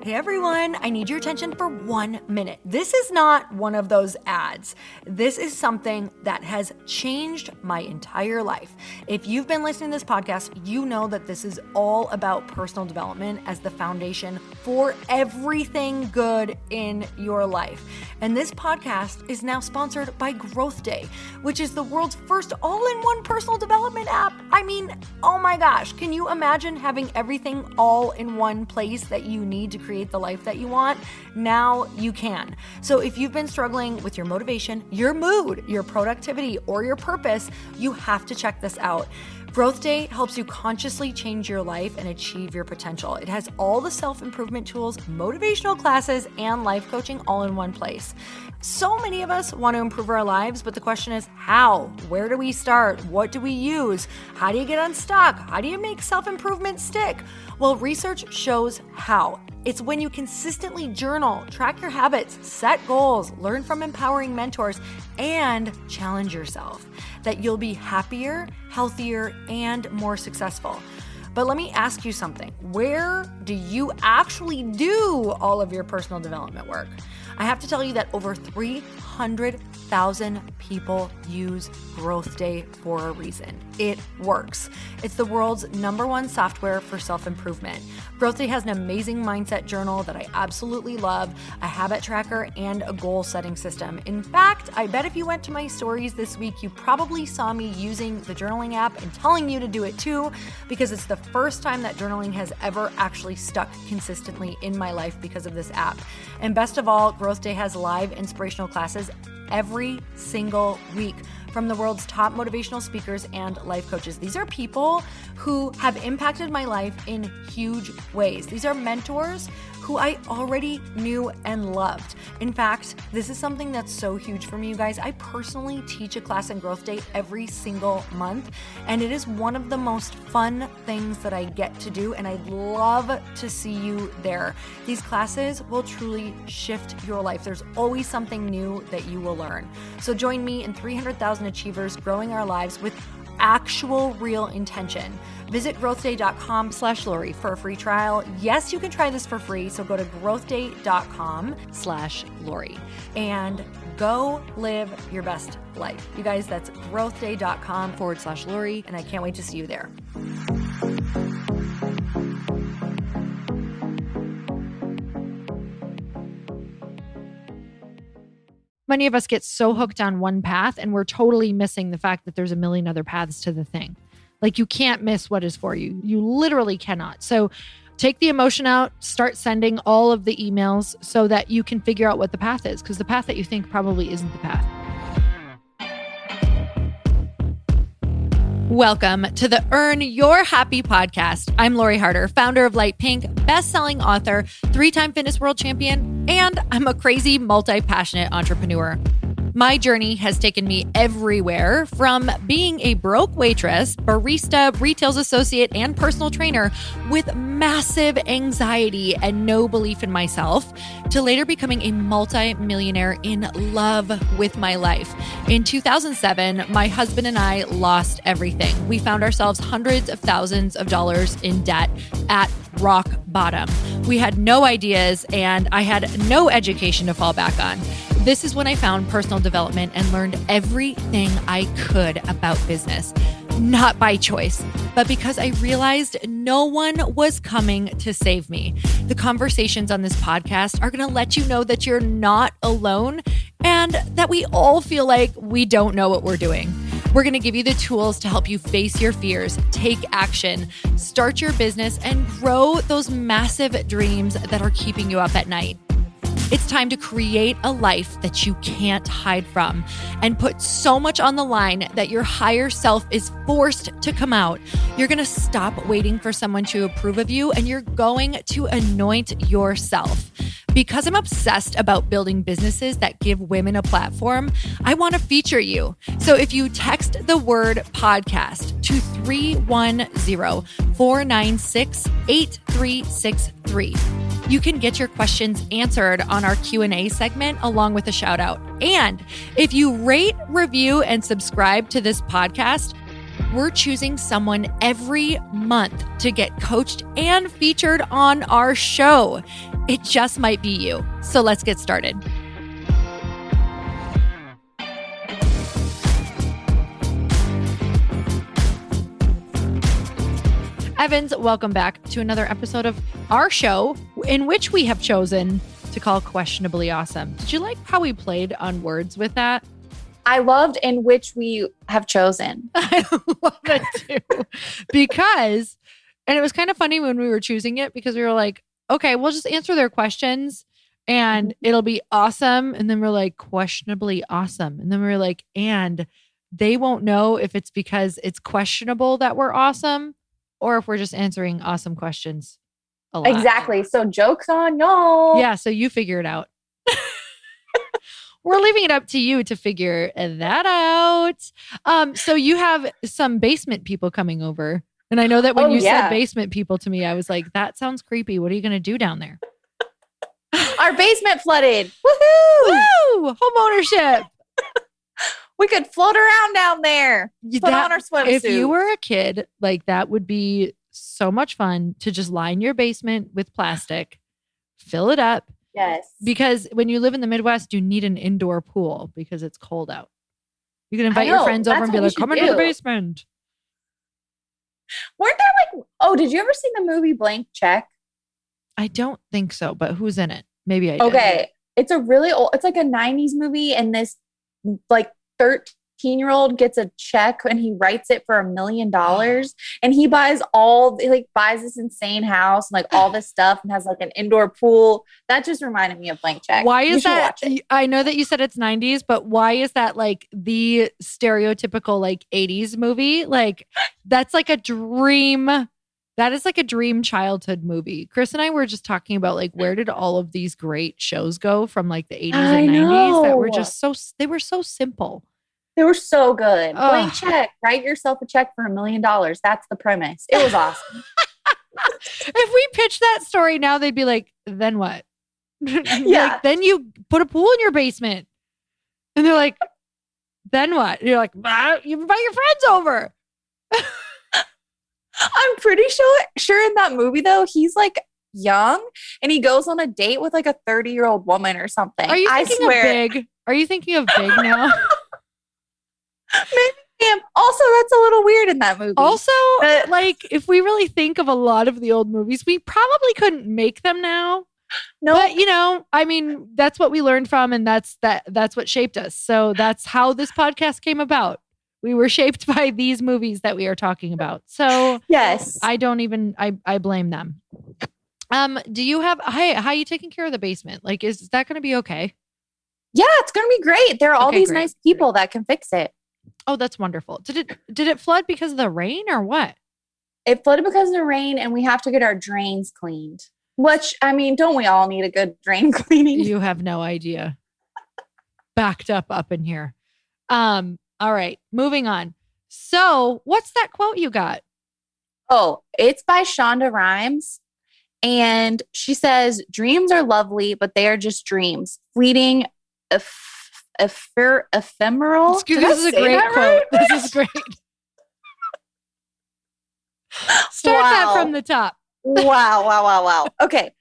Hey everyone, I need your attention for 1 minute. This is not one of those ads. This is something that has changed my entire life. If you've been listening to this podcast, you know that this is all about personal development as the foundation for everything good in your life. And this podcast is now sponsored by Growth Day, which is the world's first all-in-one personal development app. I mean, oh my gosh, can you imagine having everything all in one place that you need to create the life that you want? Now you can. So if you've been struggling with your motivation, your mood, your productivity, or your purpose, you have to check this out. Growth Day helps you consciously change your life and achieve your potential. It has all the self-improvement tools, motivational classes, and life coaching all in one place. So many of us want to improve our lives, but the question is how? Where do we start? What do we use? How do you get unstuck? How do you make self-improvement stick? Well, research shows how. It's when you consistently journal, track your habits, set goals, learn from empowering mentors, and challenge yourself that you'll be happier, healthier, and more successful. But let me ask you something. Where do you actually do all of your personal development work? I have to tell you that over 300,000 people use Growth Day for a reason. It works. It's the world's #1 software for self-improvement. Growth Day has an amazing mindset journal that I absolutely love, a habit tracker, and a goal-setting system. In fact, I bet if you went to my stories this week, you probably saw me using the journaling app and telling you to do it too, because it's the first time that journaling has ever actually stuck consistently in my life because of this app. And best of all, Growth Day has live inspirational classes every single week from the world's top motivational speakers and life coaches. These are people who have impacted my life in huge ways. These are mentors who I already knew and loved. In fact, this is something that's so huge for me, you guys. I personally teach a class in Growth Day every single month, and it is one of the most fun things that I get to do, and I'd love to see you there. These classes will truly shift your life. There's always something new that you will learn. So join me and 300,000 achievers growing our lives with actual real intention. Visit growthday.com/Lori for a free trial. Yes, you can try this for free. So go to growthday.com/Lori and go live your best life. You guys, that's growthday.com/Lori. And I can't wait to see you there. Many of us get so hooked on one path and we're totally missing the fact that there's a million other paths to the thing. Like you can't miss what is for you. You literally cannot. So take the emotion out, start sending all of the emails so that you can figure out what the path is, because the path that you think probably isn't the path. Welcome to the Earn Your Happy podcast. I'm Lori Harder, founder of Light Pink, best-selling author, 3-time fitness world champion, and I'm a crazy, multi-passionate entrepreneur. My journey has taken me everywhere, from being a broke waitress, barista, retail associate, and personal trainer with massive anxiety and no belief in myself, to later becoming a multi-millionaire in love with my life. In 2007, my husband and I lost everything. We found ourselves hundreds of thousands of dollars in debt at rock bottom. We had no ideas and I had no education to fall back on. This is when I found personal development and learned everything I could about business. Not by choice, but because I realized no one was coming to save me. The conversations on this podcast are going to let you know that you're not alone and that we all feel like we don't know what we're doing. We're going to give you the tools to help you face your fears, take action, start your business, and grow those massive dreams that are keeping you up at night. It's time to create a life that you can't hide from and put so much on the line that your higher self is forced to come out. You're going to stop waiting for someone to approve of you and you're going to anoint yourself. Because I'm obsessed about building businesses that give women a platform, I want to feature you. So if you text the word podcast to 310-496-8363, you can get your questions answered on our Q&A segment along with a shout out. And if you rate, review, and subscribe to this podcast, we're choosing someone every month to get coached and featured on our show. it just might be you. So let's get started. Evans, welcome back to another episode of our show in which we have chosen to call Questionably Awesome. Did you like how we played on words with that? I loved in which we have chosen. I love it too. Because, and it was kind of funny when we were choosing it because we were like, okay, we'll just answer their questions and it'll be awesome. And then we're like, questionably awesome. And then we were like, and they won't know if it's because it's questionable that we're awesome or if we're just answering awesome questions a lot. Exactly. So joke's on y'all. Yeah. So you figure it out. We're leaving it up to you to figure that out. So you have some basement people coming over. And I know that when you said basement people to me, I was like, that sounds creepy. What are you going to do down there? Our basement flooded. Woohoo! Woo! Home ownership. We could float around down there. Put on our swimsuit. If you were a kid, like that would be so much fun to just line your basement with plastic, fill it up. Yes. Because when you live in the Midwest, you need an indoor pool because it's cold out. You can invite your friends over and be like, come into the basement. Weren't there did you ever see the movie Blank Check? I don't think so, but who's in it? Maybe I did. Okay. It's a really old, it's like a 90s movie and this 13-year-old gets a check and he writes it for $1 million and he buys this insane house and all this stuff and has an indoor pool. That just reminded me of Blank Check. Why is that? I know that you said it's 90s, but why is that the stereotypical 80s movie? That's a dream. That is a dream childhood movie. Chris and I were just talking about where did all of these great shows go from the 80s and 90s that were just they were so simple. They were so good. Blank check. Write yourself a check for $1 million. That's the premise. It was awesome. If we pitched that story now, they'd be like, then what? Yeah. Then you put a pool in your basement. And they're like, then what? And you're like, you invite your friends over. I'm pretty sure in that movie, though, he's young and he goes on a date with a 30-year-old woman or something. Are you thinking of Big? Are you thinking of Big now? Maybe I am. Also, that's a little weird in that movie. Also, if we really think of a lot of the old movies, we probably couldn't make them now. No, but that's what we learned from, and that's what shaped us. So that's how this podcast came about. We were shaped by these movies that we are talking about. So yes, I blame them. Do you have how are you taking care of the basement? Is that going to be okay? Yeah, it's going to be great. There are all these nice people that can fix it. Oh, that's wonderful. Did it flood because of the rain or what? It flooded because of the rain and we have to get our drains cleaned. Which, don't we all need a good drain cleaning? You have no idea. Backed up in here. All right, moving on. So what's that quote you got? Oh, it's by Shonda Rhimes. And she says, dreams are lovely, but they are just dreams. Fleeting, ephemeral. Excuse me, this is a great quote. Right? This is great. Start that from the top. Wow. Okay.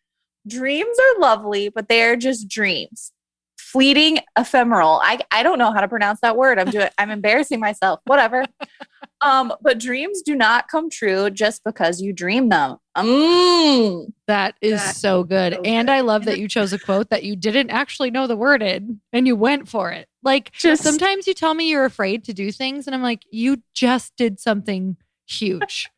Dreams are lovely, but they are just dreams. Fleeting, ephemeral. I don't know how to pronounce that word. I'm embarrassing myself. Whatever. But dreams do not come true just because you dream them. That is so good. And I love that you chose a quote that you didn't actually know the word in and you went for it. Sometimes you tell me you're afraid to do things and I'm like, you just did something huge.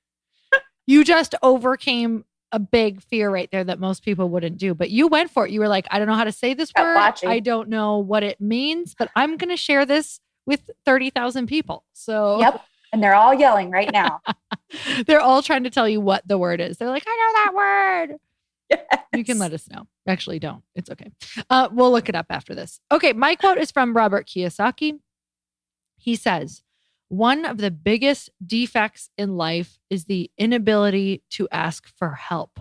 You just overcame a big fear right there that most people wouldn't do, but you went for it. You were like, I don't know how to say this word. I don't know what it means, but I'm going to share this with 30,000 people. So yep. And they're all yelling right now. They're all trying to tell you what the word is. They're like, I know that word. Yes. You can let us know. Actually, don't. It's okay. We'll look it up after this. Okay. My quote is from Robert Kiyosaki. He says, one of the biggest defects in life is the inability to ask for help.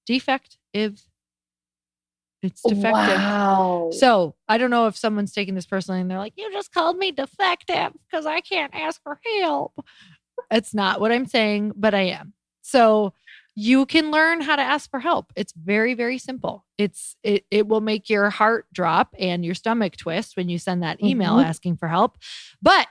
Defect if it's defective. Wow. So I don't know if someone's taking this personally and they're like, you just called me defective because I can't ask for help. It's not what I'm saying, but I am. So you can learn how to ask for help. It's very, very simple. It will make your heart drop and your stomach twist when you send that email asking for help. But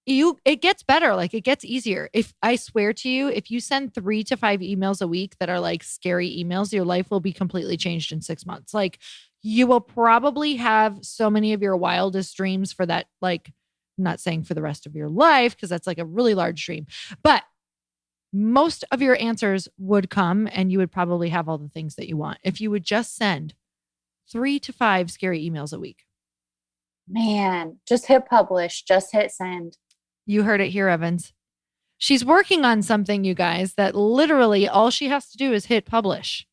it gets better. Like, it gets easier. If I swear to you, if you send 3 to 5 emails a week that are like scary emails, your life will be completely changed in 6 months. Like, you will probably have so many of your wildest dreams for that. Like, I'm not saying for the rest of your life, because that's like a really large dream, but most of your answers would come and you would probably have all the things that you want if you would just send 3 to 5 scary emails a week. Man, just hit publish, just hit send. You heard it here, Evans. She's working on something, you guys, that literally all she has to do is hit publish.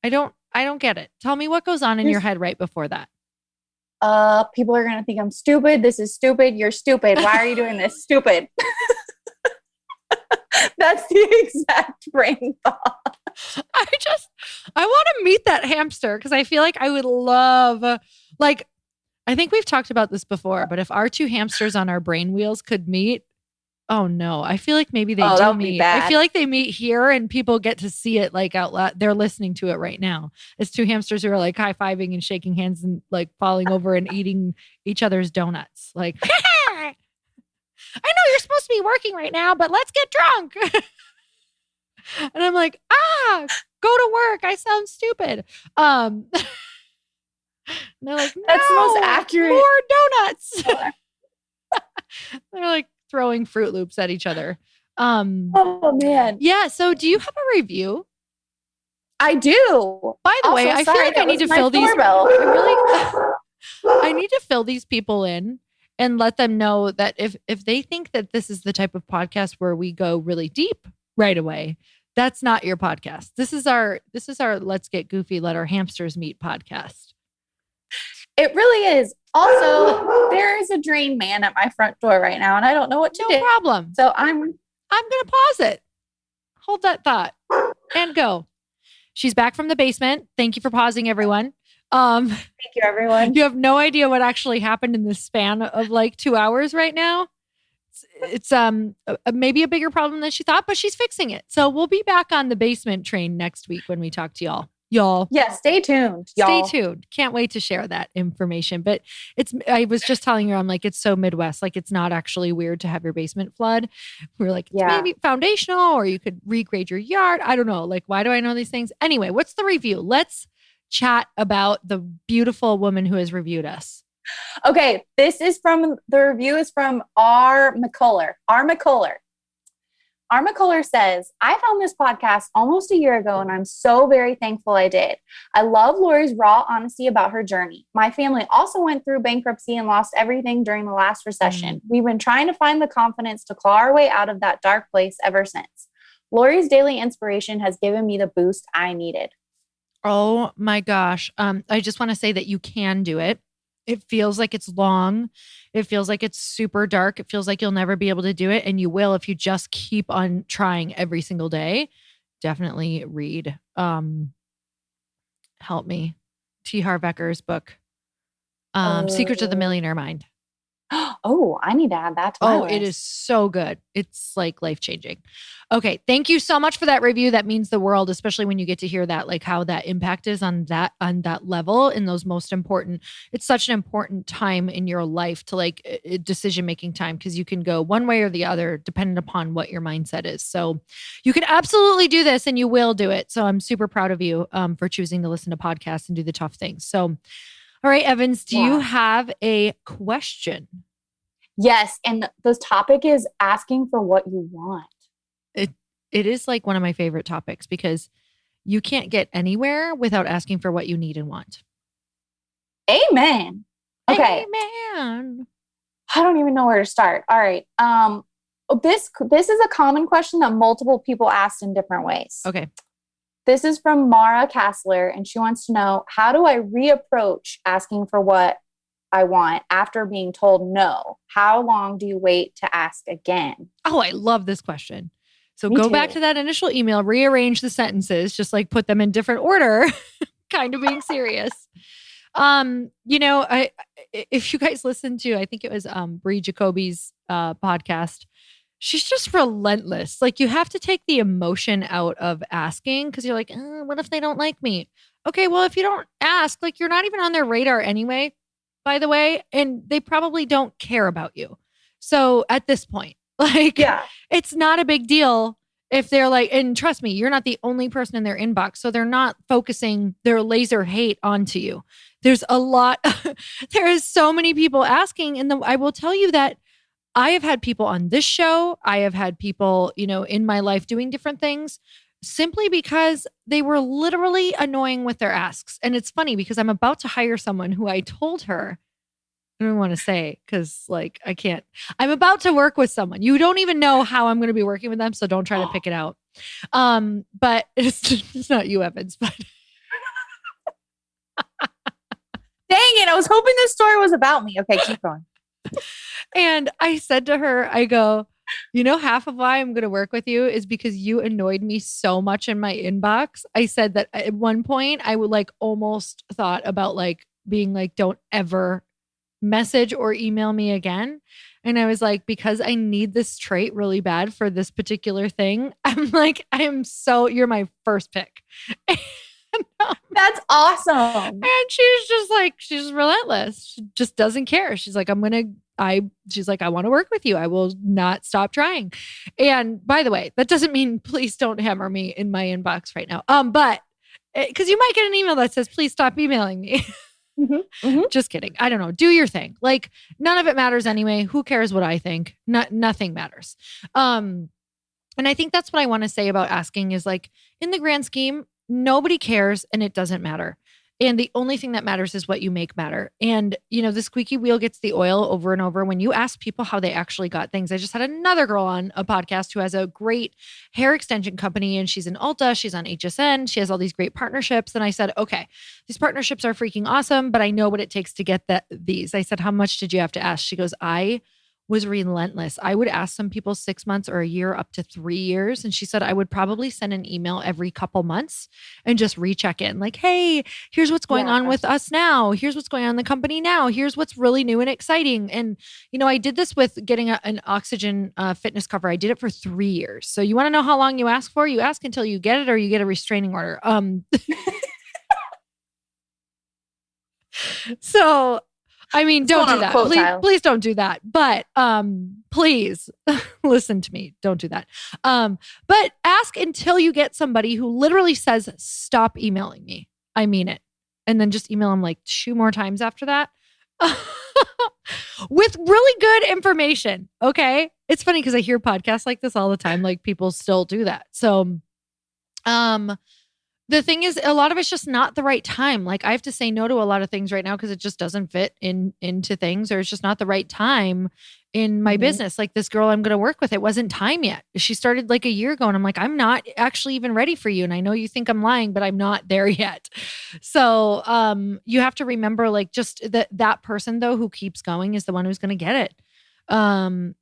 I don't get it. Tell me what goes on in your head right before that. People are going to think I'm stupid. This is stupid. You're stupid. Why are you doing this? Stupid. That's the exact brain thought. I want to meet that hamster because I feel like I would love, like, I think we've talked about this before, but if our 2 hamsters on our brain wheels could meet, oh no, I feel like maybe they do meet. I feel like they meet here and people get to see it like out loud. They're listening to it right now. It's 2 hamsters who are like high-fiving and shaking hands and like falling over and eating each other's donuts. Like, I know you're supposed to be working right now, but let's get drunk. And I'm like, go to work. I sound stupid. And they're like, no, that's the most accurate. More donuts. They're like throwing Fruit Loops at each other. Oh man. Yeah. So do you have a review? I do. By the way, I feel like I need to fill these. I need to fill these people in and let them know that if they think that this is the type of podcast where we go really deep right away, that's not your podcast. This is our Let's Get Goofy, Let Our Hamsters Meet podcast. It really is. Also, there is a drain man at my front door right now, and I don't know what to do. No problem. So I'm going to pause it. Hold that thought and go. She's back from the basement. Thank you for pausing, everyone. Thank you, everyone. You have no idea what actually happened in the span of like 2 hours right now. It's maybe a bigger problem than she thought, but she's fixing it. So we'll be back on the basement train next week when we talk to y'all. Yeah, stay tuned. Y'all. Stay tuned. Can't wait to share that information. But I was just telling her, I'm like, it's so Midwest. Like, it's not actually weird to have your basement flood. We're like, it's maybe foundational, or you could regrade your yard. I don't know. Like, why do I know these things? Anyway, what's the review? Let's chat about the beautiful woman who has reviewed us. Okay, the review is from R. McCuller. R. McCuller says, I found this podcast almost a year ago, and I'm so very thankful I did. I love Lori's raw honesty about her journey. My family also went through bankruptcy and lost everything during the last recession. We've been trying to find the confidence to claw our way out of that dark place ever since. Lori's daily inspiration has given me the boost I needed. Oh my gosh. I just want to say that you can do it. It feels like it's long. It feels like it's super dark. It feels like you'll never be able to do it. And you will if you just keep on trying every single day. Definitely read help me. T. Harv Ekker's book. Secrets of the Millionaire Mind. Oh, I need to add that to my list. It is so good. It's like life-changing. Okay. Thank you so much for that review. That means the world, especially when you get to hear that, like how that impact is on that level in those most important, it's such an important time in your life to like decision-making time, because you can go one way or the other depending upon what your mindset is. So you can absolutely do this, and you will do it. So I'm super proud of you for choosing to listen to podcasts and do the tough things. So, all right, Evans, do you have a question? Yes. And the topic is asking for what you want. It is like one of my favorite topics, because you can't get anywhere without asking for what you need and want. Amen. Okay. Amen. I don't even know where to start. All right. This is a common question that multiple people asked in different ways. Okay. This is from Mara Casler, and she wants to know, how do I reapproach asking for what I want after being told no? How long do you wait to ask again? Oh, I love this question. So Me go too. back to that initial email, rearrange the sentences, just like put them in different order, kind of being serious. If you guys listen to, I think it was Bree Jacoby's podcast, she's just relentless. Like you have to take the emotion out of asking because you're like, what if they don't like me? Okay, well, if you don't ask, like you're not even on their radar anyway, by the way, and they probably don't care about you. So at this point, like it's not a big deal if they're like, and trust me, you're not the only person in their inbox. So they're not focusing their laser hate onto you. There's a lot, there is so many people asking. And I will tell you that I have had people on this show. I have had people, in my life doing different things simply because they were literally annoying with their asks. And it's funny because I'm about to hire someone who I told her, I don't want to say because like I can't, I'm about to work with someone. You don't even know how I'm going to be working with them. So don't try to pick it out. But it's not you, Evans, but dang it. I was hoping this story was about me. Okay, keep going. And I said to her, I go, half of why I'm going to work with you is because you annoyed me so much in my inbox. I said that at one point I would like almost thought about like being like, don't ever message or email me again. And I was like, because I need this trait really bad for this particular thing. I'm like, you're my first pick. That's awesome. And she's just like, she's relentless. She just doesn't care. She's like, I want to work with you. I will not stop trying. And by the way, that doesn't mean please don't hammer me in my inbox right now. But because you might get an email that says, please stop emailing me. Just kidding. I don't know. Do your thing. Like none of it matters anyway. Who cares what I think? Nothing matters. And I think that's what I want to say about asking is like in the grand scheme, nobody cares and it doesn't matter. And the only thing that matters is what you make matter. And, the squeaky wheel gets the oil over and over when you ask people how they actually got things. I just had another girl on a podcast who has a great hair extension company and she's in Ulta. She's on HSN. She has all these great partnerships. And I said, okay, these partnerships are freaking awesome, but I know what it takes to get these. I said, how much did you have to ask? She goes, I was relentless. I would ask some people 6 months or a year up to 3 years. And she said, I would probably send an email every couple months and just recheck in like, hey, here's what's going on with us now. Here's what's going on in the company now. Here's what's really new and exciting. And, I did this with getting an Oxygen fitness cover. I did it for 3 years. So you want to know how long you ask for? You ask until you get it or you get a restraining order. So I mean, don't do that. Please don't do that. But please listen to me. Don't do that. But ask until you get somebody who literally says, stop emailing me. I mean it. And then just email them like 2 more times after that with really good information. Okay. It's funny because I hear podcasts like this all the time. Like people still do that. So, the thing is, a lot of it's just not the right time. Like I have to say no to a lot of things right now because it just doesn't fit into things, or it's just not the right time in my business. Like this girl I'm going to work with, it wasn't time yet. She started like a year ago and I'm like, I'm not actually even ready for you. And I know you think I'm lying, but I'm not there yet. So you have to remember like just that person though, who keeps going is the one who's going to get it.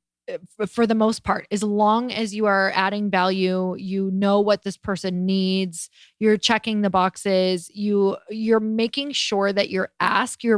For the most part, as long as you are adding value, you know what this person needs, you're checking the boxes, you're making sure that you're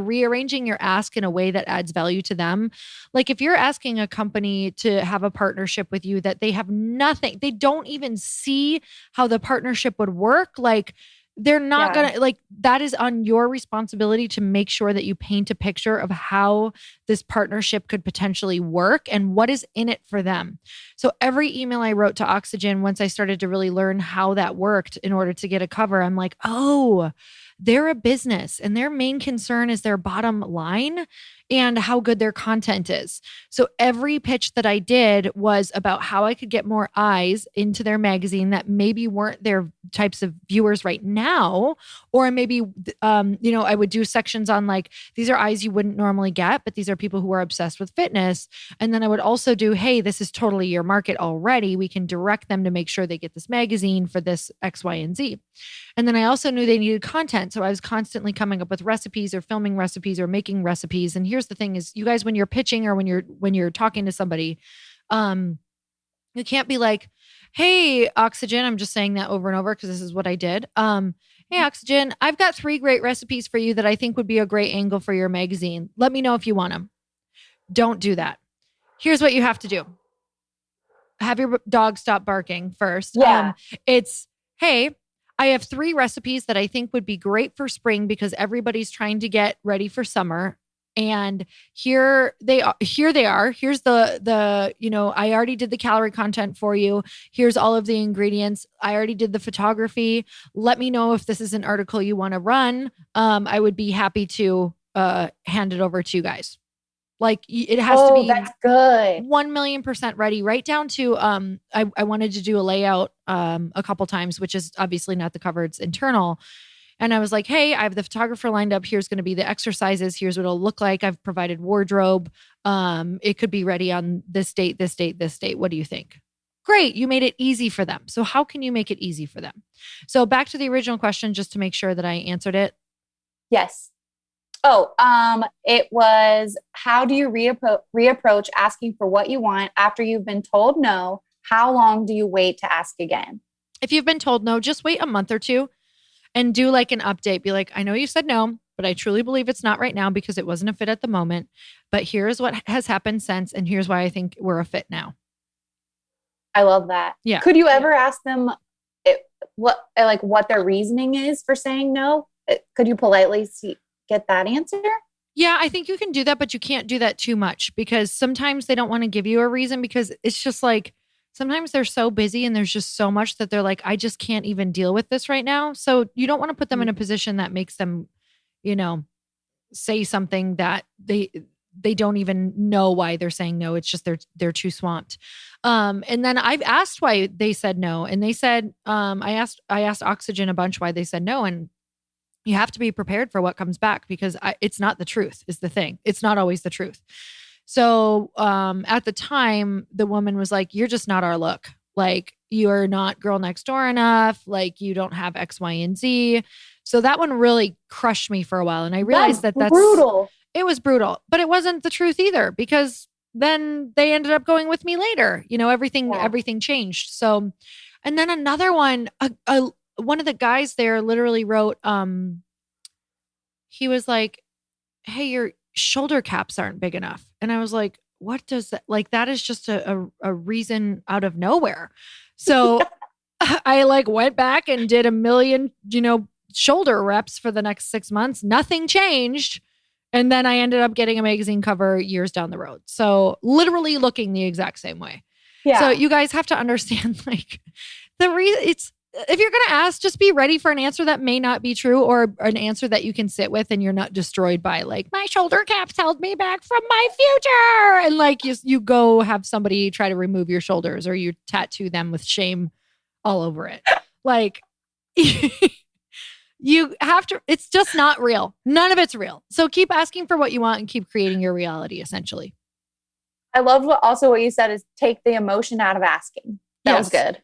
rearranging your ask in a way that adds value to them. Like if you're asking a company to have a partnership with you that they have nothing, they don't even see how the partnership would work. Like they're not gonna, like, that is on your responsibility to make sure that you paint a picture of how this partnership could potentially work and what is in it for them. So every email I wrote to Oxygen, once I started to really learn how that worked in order to get a cover, I'm like, oh, they're a business and their main concern is their bottom line and how good their content is. So every pitch that I did was about how I could get more eyes into their magazine that maybe weren't their types of viewers right now. Or maybe, I would do sections on like, these are eyes you wouldn't normally get, but these are people who are obsessed with fitness. And then I would also do, hey, this is totally your market already. We can direct them to make sure they get this magazine for this X, Y, and Z. And then I also knew they needed content. So I was constantly coming up with recipes or filming recipes or making recipes. And here's the thing is, you guys, when you're pitching or when you're talking to somebody, you can't be like, hey, Oxygen, I'm just saying that over and over because this is what I did. Hey, Oxygen, I've got 3 great recipes for you that I think would be a great angle for your magazine. Let me know if you want them. Don't do that. Here's what you have to do. have your dog stop barking first. Yeah. It's, hey, I have 3 recipes that I think would be great for spring because everybody's trying to get ready for summer. And here they are. Here's the, I already did the calorie content for you. Here's all of the ingredients. I already did the photography. Let me know if this is an article you want to run. I would be happy to hand it over to you guys. Like it has to be that's good. 1,000,000% ready, right down to, I wanted to do a layout a couple times, which is obviously not the cover, it's internal. And I was like, hey, I have the photographer lined up. Here's going to be the exercises. Here's what it'll look like. I've provided wardrobe. It could be ready on this date, this date, this date. What do you think? Great. You made it easy for them. So how can you make it easy for them? So back to the original question, just to make sure that I answered it. Yes. Oh, it was, how do you reapproach asking for what you want after you've been told no? How long do you wait to ask again? If you've been told no, just wait a month or two and do like an update. Be like, I know you said no, but I truly believe it's not right now because it wasn't a fit at the moment. But here's what has happened since, and here's why I think we're a fit now. I love that. Yeah. Could you ever ask them what their reasoning is for saying no? Could you politely get that answer? Yeah, I think you can do that, but you can't do that too much because sometimes they don't want to give you a reason because it's just like, sometimes they're so busy and there's just so much that they're like, I just can't even deal with this right now. So you don't want to put them in a position that makes them, say something that they don't even know why they're saying no. It's just they're too swamped. And then I've asked why they said no, and they said, I asked Oxygen a bunch why they said no, and you have to be prepared for what comes back because it's not the truth is the thing. It's not always the truth. So at the time, the woman was like, you're just not our look. Like, you're not girl next door enough. Like, you don't have X, Y, and Z. So that one really crushed me for a while. And I realized that's brutal. It was brutal, but it wasn't the truth either because then they ended up going with me later. Everything changed. So, and then another one, one of the guys there literally wrote, he was like, hey, your shoulder caps aren't big enough. And I was like, what does that, like, that is just a reason out of nowhere. So I went back and did 1 million, shoulder reps for the next 6 months. Nothing changed. And then I ended up getting a magazine cover years down the road. So literally looking the exact same way. Yeah. So you guys have to understand, the reason if you're going to ask, just be ready for an answer that may not be true or an answer that you can sit with and you're not destroyed by my shoulder caps held me back from my future. And you go have somebody try to remove your shoulders or you tattoo them with shame all over it. You have to, it's just not real. None of it's real. So keep asking for what you want and keep creating your reality, essentially. I loved what you said is take the emotion out of asking. That was good.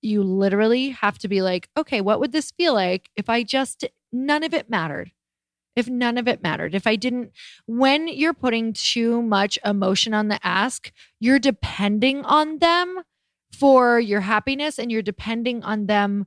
You literally have to be like, okay, what would this feel like if none of it mattered? When you're putting too much emotion on the ask, you're depending on them for your happiness and you're depending on them.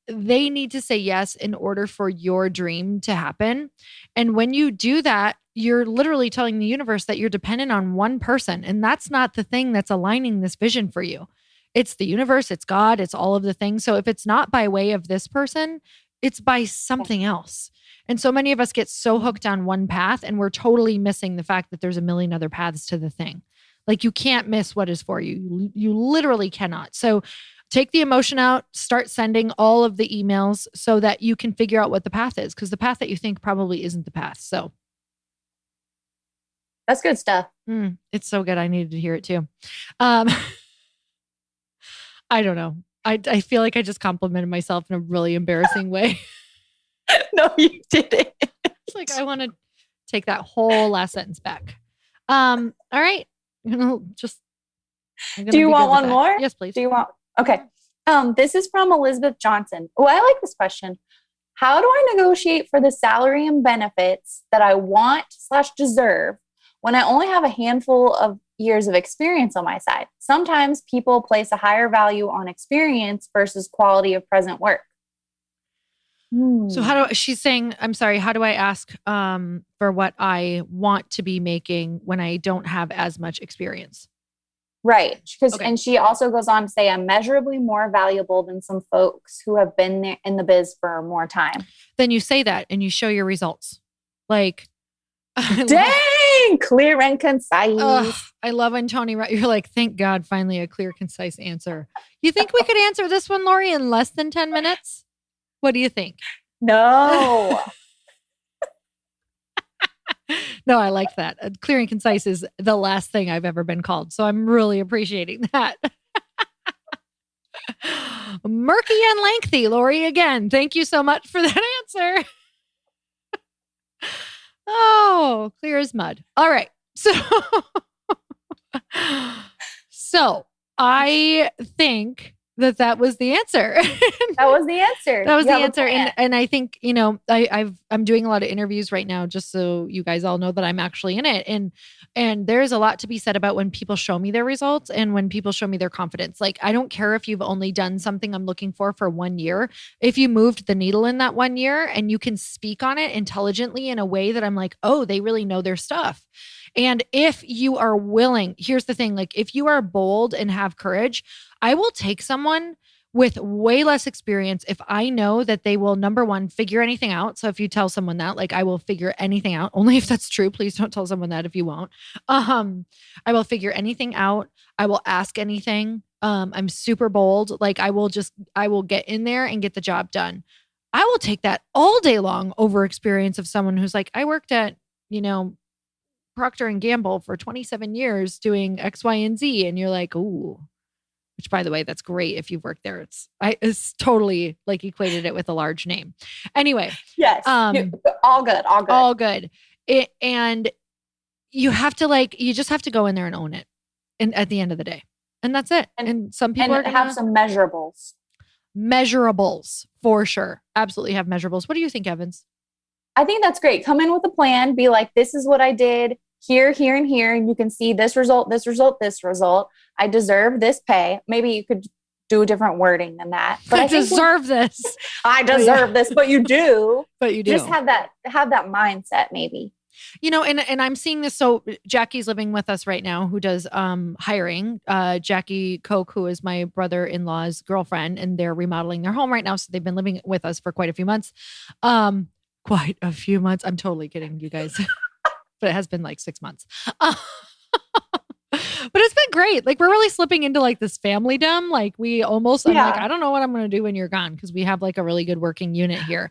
They need to say yes in order for your dream to happen. And when you do that, you're literally telling the universe that you're dependent on one person. And that's not the thing that's aligning this vision for you. It's the universe, it's God, it's all of the things. So if it's not by way of this person, it's by something else. And so many of us get so hooked on one path and we're totally missing the fact that there's a million other paths to the thing. You can't miss what is for you. You literally cannot. So take the emotion out, start sending all of the emails so that you can figure out what the path is, because the path that you think probably isn't the path. So that's good stuff. It's so good. I needed to hear it too. I don't know. I feel like I just complimented myself in a really embarrassing way. No, you didn't. It's I want to take that whole last sentence back. All right. Do you want one more? Yes, please. Do you want? Okay. This is from Elizabeth Johnson. Oh, I like this question. How do I negotiate for the salary and benefits that I want/deserve when I only have a handful of years of experience on my side? Sometimes people place a higher value on experience versus quality of present work. So she's saying, I'm sorry, how do I ask for what I want to be making when I don't have as much experience? Right. Because, Okay. and she also goes on to say, I'm measurably more valuable than some folks who have been there in the biz for more time. Then you say that and you show your results. Like, Dang, clear and concise. I love when Tony, you're like, thank God, finally a clear, concise answer. You think we could answer this one, Lori, in less than 10 minutes? What do you think? No. No, I like that. Clear and concise is the last thing I've ever been called. So I'm really appreciating that. Murky and lengthy, Lori, again. Thank you so much for that answer. Oh, clear as mud. All right. So I think that was the answer. That was the answer. That was the answer. And I think, I'm doing a lot of interviews right now, just so you guys all know that I'm actually in it. And there's a lot to be said about when people show me their results and when people show me their confidence. Like, I don't care if you've only done something I'm looking for 1 year. If you moved the needle in that 1 year and you can speak on it intelligently in a way that I'm like, oh, they really know their stuff. And if you are willing, here's the thing, like if you are bold and have courage, I will take someone with way less experience if I know that they will, number one, figure anything out. So if you tell someone that, like, I will figure anything out, only if that's true. Please don't tell someone that if you won't. I will figure anything out. I will ask anything. I'm super bold. Like I will get in there and get the job done. I will take that all day long over experience of someone who's like, I worked at, Procter and Gamble for 27 years doing X, Y, and Z. And you're like, ooh, which by the way, that's great. If you've worked there, it's totally like equated it with a large name. Anyway. Yes. All good. All good. And you have to you just have to go in there and own it. And at the end of the day, and that's it. And some people are going to have some measurables. Measurables for sure. Absolutely have measurables. What do you think, Evans? I think that's great. Come in with a plan, be like, this is what I did here, here, and here. And you can see this result, this result, this result. I deserve this pay. Maybe you could do a different wording than that. But I deserve this. I deserve this, but you do. But you do. Just have that mindset maybe. And I'm seeing this. So Jackie's living with us right now, who does hiring. Jackie Koch, who is my brother-in-law's girlfriend, and they're remodeling their home right now. So they've been living with us for quite a few months. Quite a few months. I'm totally kidding, you guys. But it has been like 6 months. But it's been great. Like we're really slipping into like this familydom. Like I'm like, I don't know what I'm going to do when you're gone, because we have like a really good working unit here.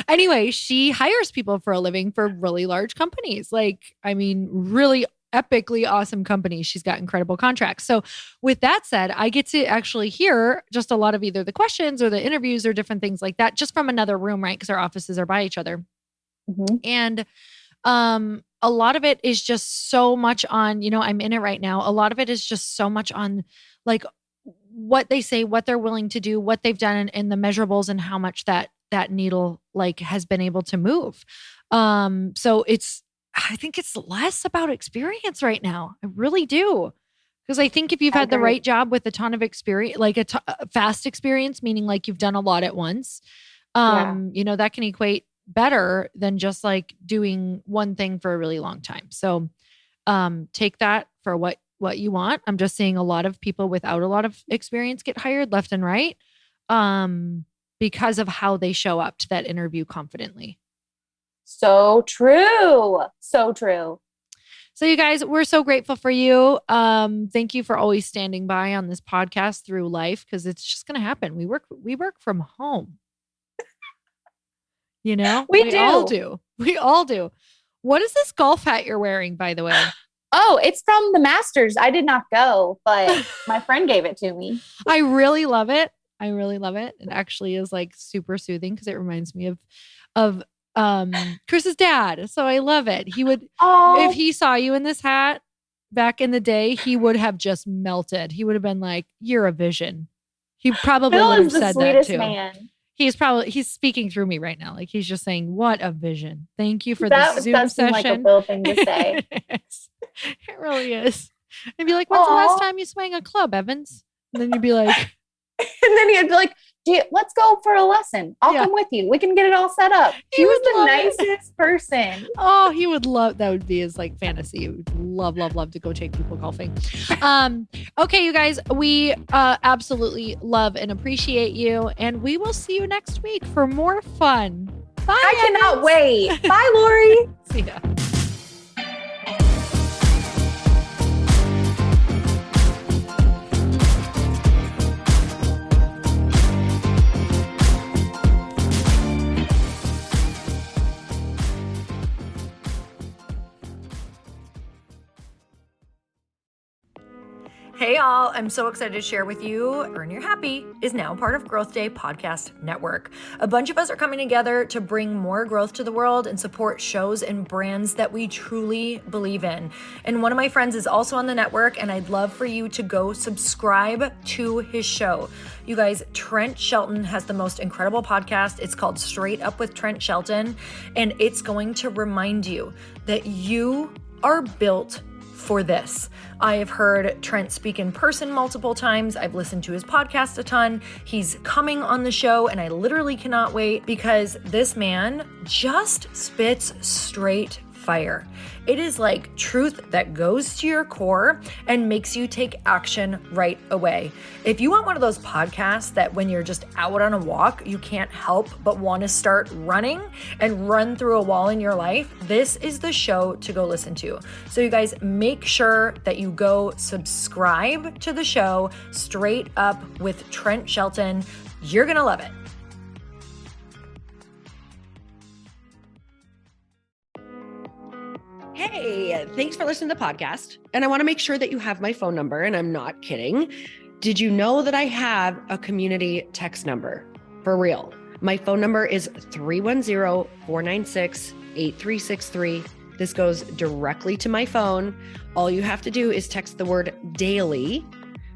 Anyway, she hires people for a living for really large companies. Like, I mean, really epically awesome companies. She's got incredible contracts. So with that said, I get to actually hear just a lot of either the questions or the interviews or different things like that, just from another room, right? Because our offices are by each other. Mm-hmm. And a lot of it is just so much on, I'm in it right now. A lot of it is just so much on like what they say, what they're willing to do, what they've done, and the measurables, and how much that needle like has been able to move. So I think it's less about experience right now. I really do. Because I think if you've had the right job with a ton of experience, like a fast experience, meaning like you've done a lot at once, that can equate better than just like doing one thing for a really long time. So take that for what you want. I'm just seeing a lot of people without a lot of experience get hired left and right because of how they show up to that interview confidently. So true. So true. So you guys, we're so grateful for you. Thank you for always standing by on this podcast through life, because it's just going to happen. We work from home. We all do. We all do. What is this golf hat you're wearing, by the way? Oh, it's from the Masters. I did not go, but my friend gave it to me. I really love it. It actually is like super soothing because it reminds me of Chris's dad. So I love it. He would, if he saw you in this hat back in the day, he would have just melted. He would have been like, "You're a vision." He probably would have said that too. Man. He's speaking through me right now. Like he's just saying, "What a vision." Thank you for the Zoom session. Like a Bill thing to say. It really is. I'd be like, "When's the last time you swung a club, Evans?" And then you'd be like, and then he'd be like, let's go for a lesson. I'll come with you. We can get it all set up. He was the nicest person. Oh, he would love, that would be his like fantasy. He would love to go take people golfing. Okay, you guys, we absolutely love and appreciate you. And we will see you next week for more fun. Bye. I cannot wait. Bye, Lori. See ya. Hey all, I'm so excited to share with you, Earn Your Happy is now part of Growth Day Podcast Network. A bunch of us are coming together to bring more growth to the world and support shows and brands that we truly believe in. And one of my friends is also on the network, and I'd love for you to go subscribe to his show. You guys, Trent Shelton has the most incredible podcast. It's called Straight Up with Trent Shelton, and it's going to remind you that you are built for this. I have heard Trent speak in person multiple times. I've listened to his podcast a ton. He's coming on the show, and I literally cannot wait because this man just spits straight fire. It is like truth that goes to your core and makes you take action right away. If you want one of those podcasts that when you're just out on a walk, you can't help but want to start running and run through a wall in your life, this is the show to go listen to. So you guys, make sure that you go subscribe to the show, Straight Up with Trent Shelton. You're going to love it. Hey, thanks for listening to the podcast. And I want to make sure that you have my phone number, and I'm not kidding. Did you know that I have a community text number? For real. My phone number is 310-496-8363. This goes directly to my phone. All you have to do is text the word daily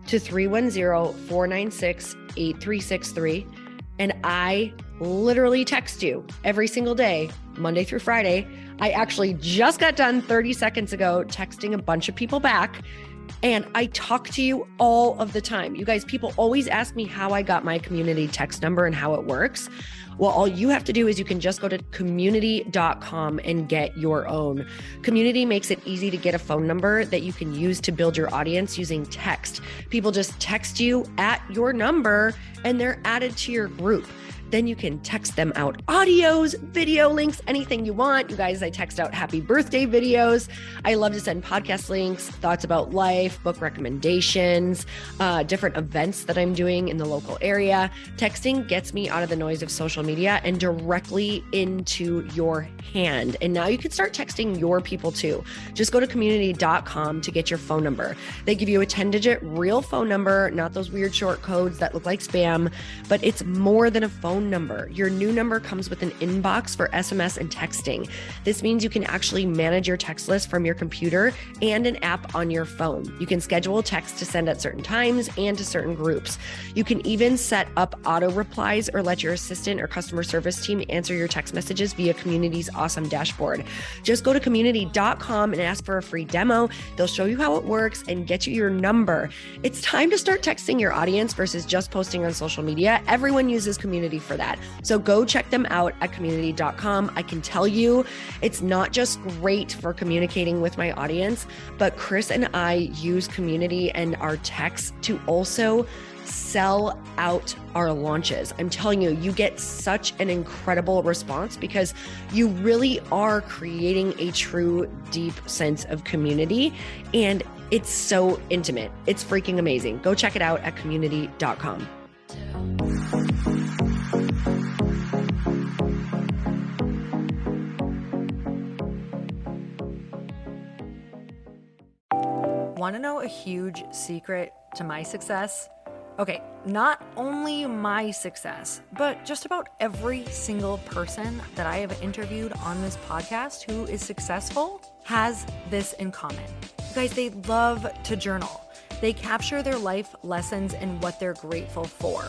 to 310-496-8363. And I literally text you every single day, Monday through Friday. I actually just got done 30 seconds ago texting a bunch of people back, and I talk to you all of the time. You guys, people always ask me how I got my community text number and how it works. Well, all you have to do is you can just go to community.com and get your own. Community makes it easy to get a phone number that you can use to build your audience using text. People just text you at your number and they're added to your group. Then you can text them out audios, video links, anything you want. You guys, I text out happy birthday videos. I love to send podcast links, thoughts about life, book recommendations, different events that I'm doing in the local area. Texting gets me out of the noise of social media and directly into your hand. And now you can start texting your people too. Just go to community.com to get your phone number. They give you a 10-digit real phone number, not those weird short codes that look like spam, but it's more than a phone number. Your new number comes with an inbox for SMS and texting. This means you can actually manage your text list from your computer and an app on your phone. You can schedule text to send at certain times and to certain groups. You can even set up auto replies or let your assistant or customer service team answer your text messages via Community's awesome dashboard. Just go to community.com and ask for a free demo. They'll show you how it works and get you your number. It's time to start texting your audience versus just posting on social media. Everyone uses Community for that. So go check them out at community.com. I can tell you it's not just great for communicating with my audience, but Chris and I use Community and our texts to also sell out our launches. I'm telling you, you get such an incredible response because you really are creating a true, deep sense of community, and it's so intimate. It's freaking amazing. Go check it out at community.com. Want to know a huge secret to my success? Okay, not only my success, but just about every single person that I have interviewed on this podcast who is successful has this in common. You guys, they love to journal. They capture their life lessons and what they're grateful for.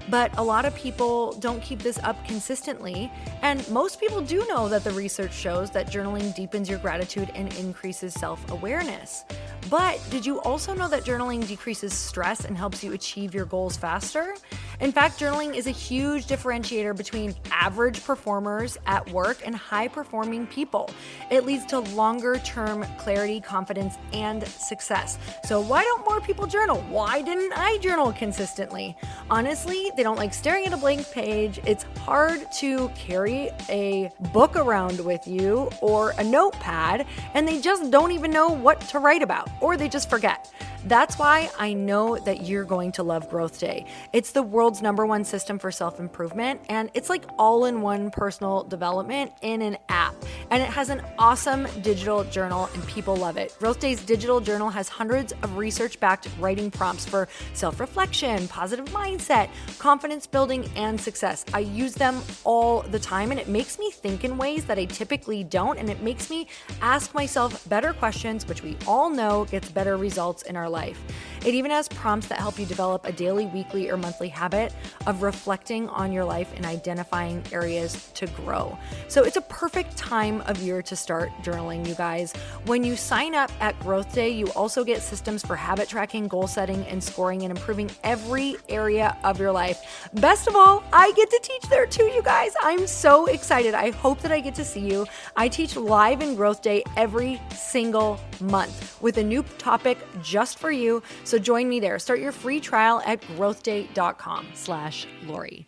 But a lot of people don't keep this up consistently. And most people do know that the research shows that journaling deepens your gratitude and increases self-awareness. But did you also know that journaling decreases stress and helps you achieve your goals faster? In fact, journaling is a huge differentiator between average performers at work and high-performing people. It leads to longer-term clarity, confidence, and success. So why don't more people journal? Why didn't I journal consistently? Honestly, they don't like staring at a blank page. It's hard to carry a book around with you or a notepad, and they just don't even know what to write about, or they just forget. That's why I know that you're going to love Growth Day. It's the world's #1 system for self-improvement, and it's like all-in-one personal development in an app. And it has an awesome digital journal, and people love it. Growth Day's digital journal has hundreds of research-backed writing prompts for self-reflection, positive mindset, confidence building, and success. I use them all the time, and it makes me think in ways that I typically don't, and it makes me ask myself better questions, which we all know gets better results in our life. It even has prompts that help you develop a daily, weekly, or monthly habit of reflecting on your life and identifying areas to grow. So it's a perfect time of year to start journaling, you guys. When you sign up at Growth Day, you also get systems for habit tracking, goal setting, and scoring, and improving every area of your life. Best of all, I get to teach there too, you guys. I'm so excited. I hope that I get to see you. I teach live in Growth Day every single month with a new topic just for you. So join me there. Start your free trial at growthday.com/Lori.